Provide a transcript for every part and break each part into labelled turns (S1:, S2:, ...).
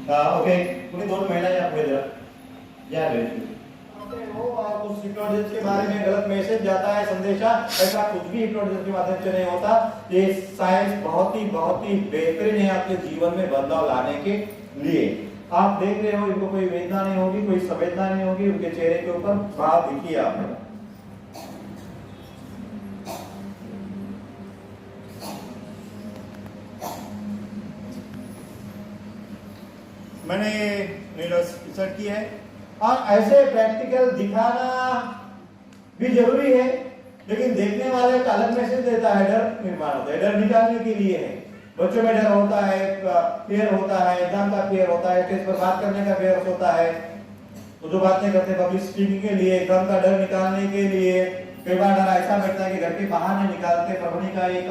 S1: Okay Pune दोन महिला या पुढे जरा या हो और उस हिप्नोटिज्म के बारे में गलत मैसेज जाता है संदेशा, ऐसा कुछ भी हिप्नोटिज्म के माध्यम से नहीं होता। ये साइंस बहुत ही बेहतरीन है आपके जीवन में बदलाव लाने के लिए। आप देख रहे हो इनको कोई वेदना नहीं होगी, कोई संवेदना नहीं होगी, उनके चेहरे के ऊपर भाव दिखिए आपने। मैंने रिसर्च की है और ऐसे प्रैक्टिकल दिखाना भी जरूरी है, लेकिन देखने वाले का अलग मैसेज देता है, डर निर्माण होता है। डर निकालने के लिए है, बच्चों में डर होता है, फियर होता है, एग्जाम का फियर होता है, स्टेज पर बात करने का फियर होता है, तो जो बात नहीं करते पब्लिक स्पीकिंग के लिए, एग्जाम का डर निकालने के लिए। कई बार डर ऐसा बैठता है कि घर के बाहर नहीं निकालते। प्रभुनी का एक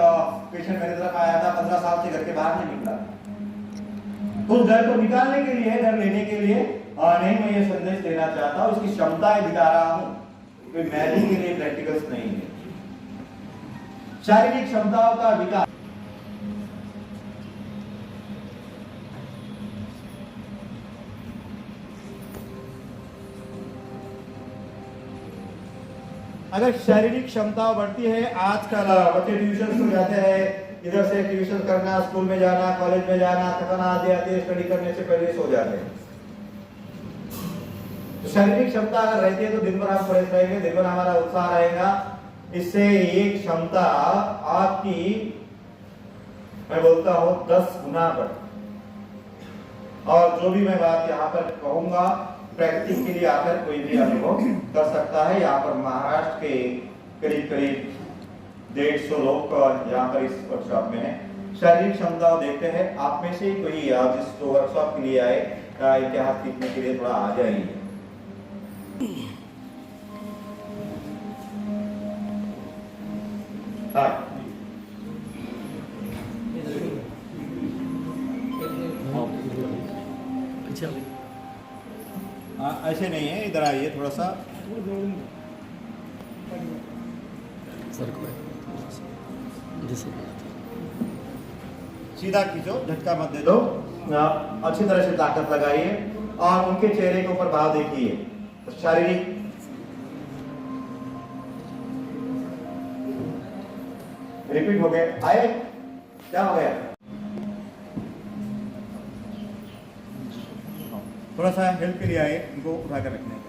S1: पेशेंट मेरे तरफ आया था, 15 साल से घर के बाहर नहीं निकला। उस डर को निकालने के लिए, डर लेने के लिए नहीं मैं ये संदेश देना चाहता हूँ, उसकी क्षमताएं दिखा रहा हूँ, कोई मैजिक के लिए प्रैक्टिकल्स नहीं है। शारीरिक क्षमताओं का विकास। अगर शारीरिक क्षमता बढ़ती है, आजकल बच्चे ट्यूशन को जाते हैं, इधर से ट्यूशन करना, स्कूल में जाना, कॉलेज में जाना, थकान आती है, स्टडी करने से पहले सो जाते हैं। तो शारीरिक क्षमता अगर रहती है तो दिन भर हम फ्रेश रहेंगे, दिन भर हमारा उत्साह रहेगा। इससे ये क्षमता आपकी मैं बोलता हूं 10 गुना बढ़। और जो भी मैं बात यहाँ पर कहूंगा प्रैक्टिस के लिए आकर कोई भी अनुभव कर सकता है। यहाँ पर महाराष्ट्र के करीब 150 लोग यहाँ पर इस वर्कशॉप में है। शारीरिक क्षमता देखते हैं। आप में से कोई जिस वर्कशॉप के लिए आए इतिहास सीखने के लिए थोड़ा आ जाइए। ऐसे नहीं है, इधर आइए थोड़ा सा सीधा खींचो, झटका मत दे दो। अच्छी तरह से ताकत लगाइए और उनके चेहरे के ऊपर भाव देखिए। शारीरिक रिपीट हो गए, आए क्या हो गया? थोड़ा सा हेल्प के लिए आए, इनको उठाकर रखने का।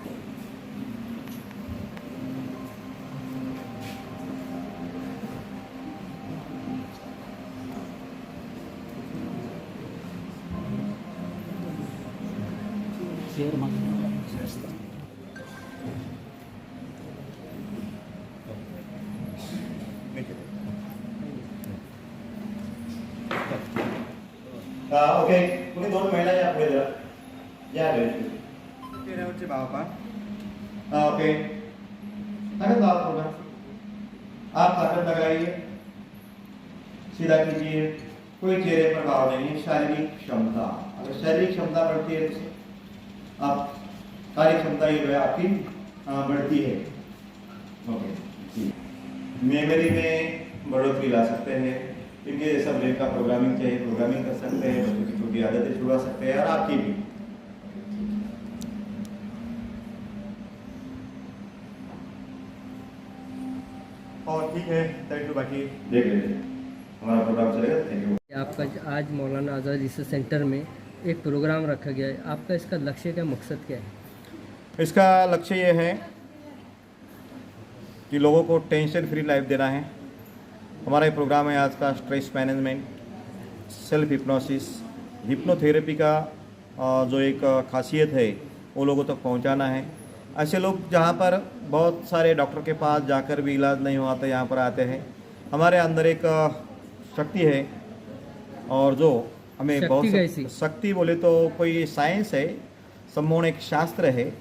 S1: ओके पुणे दोन महिला या पुढे जरा या चेहऱ्यावरचे भाव पहा। ओके ताकत लाओ थोड़ा, आप ताकत लगाइए, सीधा कीजिए, कोई चेहरे पर भाव नहीं है। शारीरिक क्षमता, अगर शारीरिक क्षमता बढ़ती है तो आप कार्य क्षमता ये जो है आपकी बढ़ती है। ओके मेमोरी में बढ़ोतरी ला सकते हैं, क्योंकि जैसा ब्रेन का प्रोग्रामिंग चाहिए प्रोग्रामिंग कर सकते हैं, बच्चों की छोटी आदतें छुड़ा सकते हैं और आपकी भी। और ठीक है, थैंक यू। बाकी देख लेते हमारा प्रोग्राम चलेगा। Thank you.
S2: आपका आज मौलाना आज़ाद रिसर्च सेंटर में एक प्रोग्राम रखा गया है, आपका इसका लक्ष्य क्या, मकसद क्या है?
S1: इसका लक्ष्य ये है कि लोगों को टेंशन फ्री लाइफ देना है। हमारा ये प्रोग्राम है आज का stress management, self hypnosis, hypnotherapy का जो एक खासियत है वो लोगों तक पहुंचाना है। ऐसे लोग जहां पर बहुत सारे डॉक्टर के पास जाकर भी इलाज नहीं हुआ तो यहाँ पर आते हैं। हमारे अंदर एक शक्ति है और जो हमें बहुत शक्ति बोले तो कोई साइंस है, सम्मोहन एक शास्त्र है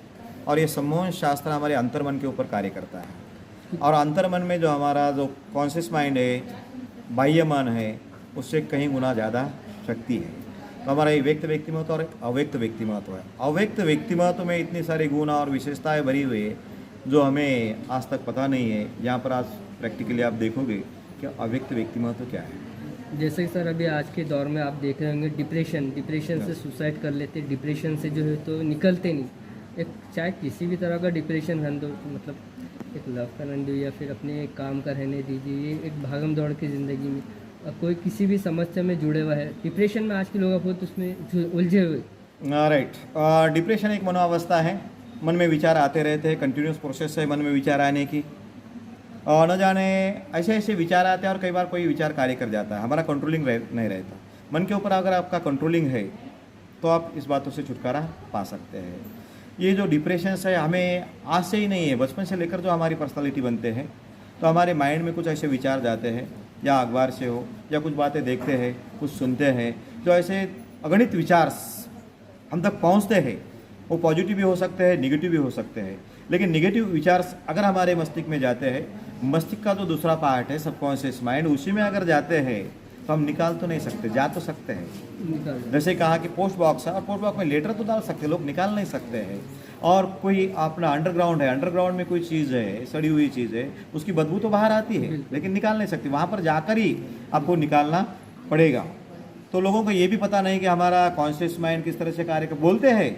S1: और ये सम्मोहन शास्त्र हमारे अंतर्मन के ऊपर कार्य करता है। और अंतर्मन में जो हमारा जो कॉन्शियस माइंड है, बाह्य मन है, उससे कहीं गुना ज़्यादा शक्ति है। तो हमारा एक व्यक्त व्यक्तिमत्व और एक अव्यक्त व्यक्तिमत्व है। अव्यक्त व्यक्तिमत्व में इतनी सारी गुण और विशेषताएं भरी हुई है जो हमें आज तक पता नहीं है। यहाँ पर आज प्रैक्टिकली आप देखोगे कि अव्यक्त व्यक्तिमत्व क्या है।
S2: जैसे कि सर अभी आज के दौर में आप देख रहे होंगे डिप्रेशन से सुसाइड कर लेते, डिप्रेशन से जो है तो निकलते नहीं। एक चाहे किसी भी तरह का डिप्रेशन रहने दो, मतलब एक लव का रहने दो या फिर अपने काम का रहने दीजिए, ये एक भागम दौड़ की ज़िंदगी में कोई किसी भी समस्या में जुड़े हुआ है, डिप्रेशन में आज के लोग बहुत उसमें उलझे हुए।
S1: राइट। डिप्रेशन एक मनोअवस्था है, मन में विचार आते रहते हैं, कंटिन्यूस प्रोसेस है मन में विचार आने की। और न जाने ऐसे ऐसे विचार आते हैं और कई बार कोई विचार कार्य कर जाता है, हमारा कंट्रोलिंग नहीं रहता। मन के ऊपर अगर आपका कंट्रोलिंग है तो आप इस बातों से छुटकारा पा सकते हैं। ये जो डिप्रेशन है हमें आज से ही नहीं है, बचपन से लेकर जो हमारी पर्सनालिटी बनते हैं तो हमारे माइंड में कुछ ऐसे विचार जाते हैं, या अखबार से हो या कुछ बातें देखते हैं, कुछ सुनते हैं, जो ऐसे अगणित विचार हम तक पहुंचते हैं। वो पॉजिटिव भी हो सकते हैं, निगेटिव भी हो सकते हैं। लेकिन निगेटिव विचार अगर हमारे मस्तिष्क में जाते हैं, मस्तिष्क का जो दूसरा पार्ट है सबकॉन्शियस माइंड, उसी में अगर जाते हैं तो हम निकाल तो नहीं सकते, जा तो सकते हैं। जैसे कहा कि पोस्ट बॉक्स है और पोस्ट बॉक्स में लेटर तो डाल सकते, लोग निकाल नहीं सकते हैं। और कोई अपना अंडरग्राउंड है, अंडरग्राउंड में कोई चीज़ है, सड़ी हुई चीज़ है, उसकी बदबू तो बाहर आती है लेकिन निकाल नहीं सकती, वहाँ पर जाकर ही आपको निकालना पड़ेगा। तो लोगों को ये भी पता नहीं कि हमारा कॉन्शियस माइंड किस तरह से कार्य कर, बोलते हैं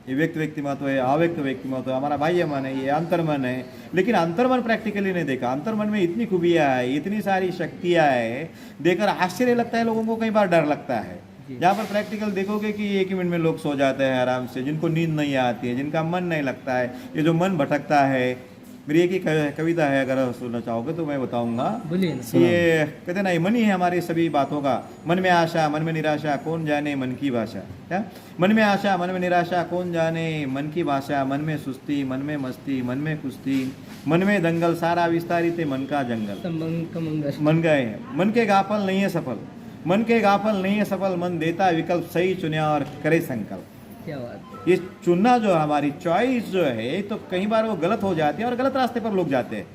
S1: ये व्यक्ति महत्व है, अव्यक्त व्यक्ति महत्व है, हमारा बाह्य मन है, ये अंतर्मन है, लेकिन अंतर्मन प्रैक्टिकली नहीं देखा। अंतर्मन में इतनी खूबियाँ है, इतनी सारी शक्तियाँ है, देखकर आश्चर्य लगता है, लोगों को कई बार डर लगता है। जहाँ पर प्रैक्टिकल देखोगे कि एक ही मिनट में लोग सो जाते हैं आराम से, जिनको नींद नहीं आती है, जिनका मन नहीं लगता है, ये जो मन भटकता है। मेरी एक ही कविता है, अगर सुनना चाहोगे तो मैं बताऊंगा।
S2: बोलिए ना।
S1: ये कहते ना, ये मन ही है हमारी सभी बातों का। मन में आशा मन में निराशा कौन जाने मन की भाषा। क्या? मन में आशा मन में निराशा कौन जाने मन की भाषा। मन में सुस्ती मन में मस्ती मन में कुश्ती, मन में दंगल सारा विस्तारित मन का जंगल। मन गए मन के गाफल नहीं है सफल, मन के गाफल नहीं है सफल, मन देता विकल्प सही चुनिया और करे संकल्प।
S2: क्या बात है।
S1: ये चुनना जो हमारी चॉइस जो है, तो कई बार वो गलत हो जाती है और गलत रास्ते पर लोग जाते हैं,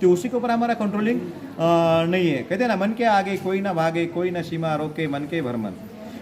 S1: तो उसी के ऊपर हमारा कंट्रोलिंग नहीं है। कहते हैं ना, मन के आगे कोई ना भागे कोई ना सीमा रोके मन के भरमन।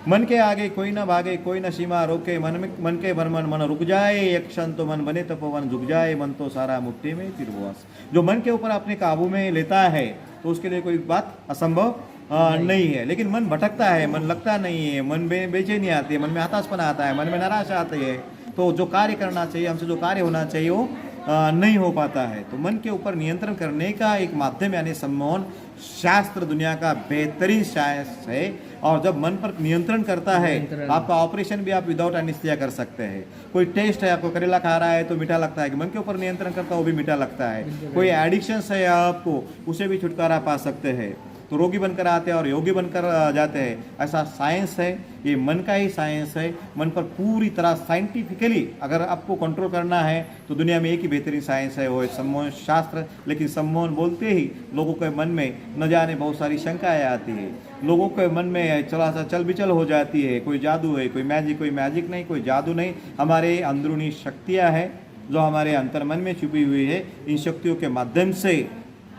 S1: मन के आगे कोई ना भागे कोई ना सीमा रोके मन के भरमन। मन रुक जाए एक क्षण तो मन बने तपोवन, झुक जाए मन तो सारा मुट्ठी में त्रिभुवन। जो मन के ऊपर अपने काबू में लेता है तो उसके लिए कोई बात असंभव नहीं है। लेकिन मन भटकता है, मन लगता नहीं है, मन बेचैनी आती है, मन में हताशपना आता है, मन में निराशा आती है, तो जो कार्य करना चाहिए, हमसे जो कार्य होना चाहिए वो नहीं हो पाता है। तो मन के ऊपर नियंत्रण करने का एक माध्यम यानी सम्मोहन शास्त्र दुनिया का बेहतरीन शास्त्र है। और जब मन पर नियंत्रण करता है, आपका ऑपरेशन भी आप विदाउट एनेस्थीसिया कर सकते हैं। कोई टेस्ट है, आपको करेला खा रहा है तो मीठा लगता है, कि मन के ऊपर नियंत्रण करता है वो भी मीठा लगता है। कोई एडिक्शन है आपको, उसे भी छुटकारा पा सकते हैं। तो रोगी बनकर आते हैं और योगी बनकर जाते हैं, ऐसा साइंस है, ये मन का ही साइंस है। मन पर पूरी तरह साइंटिफिकली अगर आपको कंट्रोल करना है तो दुनिया में एक ही बेहतरीन साइंस है, वो है सम्मोहन शास्त्र। लेकिन सम्मोहन बोलते ही लोगों के मन में न जाने बहुत सारी शंकाएं आती है, लोगों के मन में चला सा चल बिचल हो जाती है। कोई जादू है, कोई मैजिक नहीं, कोई जादू नहीं, हमारे अंदरूनी शक्तियाँ हैं जो हमारे अंतर्मन में छुपी हुई है। इन शक्तियों के माध्यम से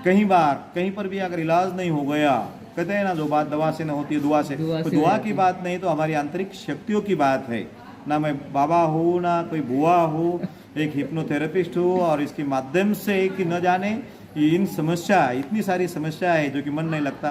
S1: कहीं बार कहीं पर भी अगर इलाज नहीं हो गया, कहते हैं ना, जो बात दवा से न होती है दुआ से, तो दुआ की बात नहीं, तो हमारी आंतरिक शक्तियों की बात है। ना मैं बाबा हूँ ना कोई बुआ हूँ, एक हिप्नोथेरेपिस्ट हूँ, और इसके माध्यम से कि न जाने इन समस्या, इतनी सारी समस्या है जो कि मन नहीं लगता।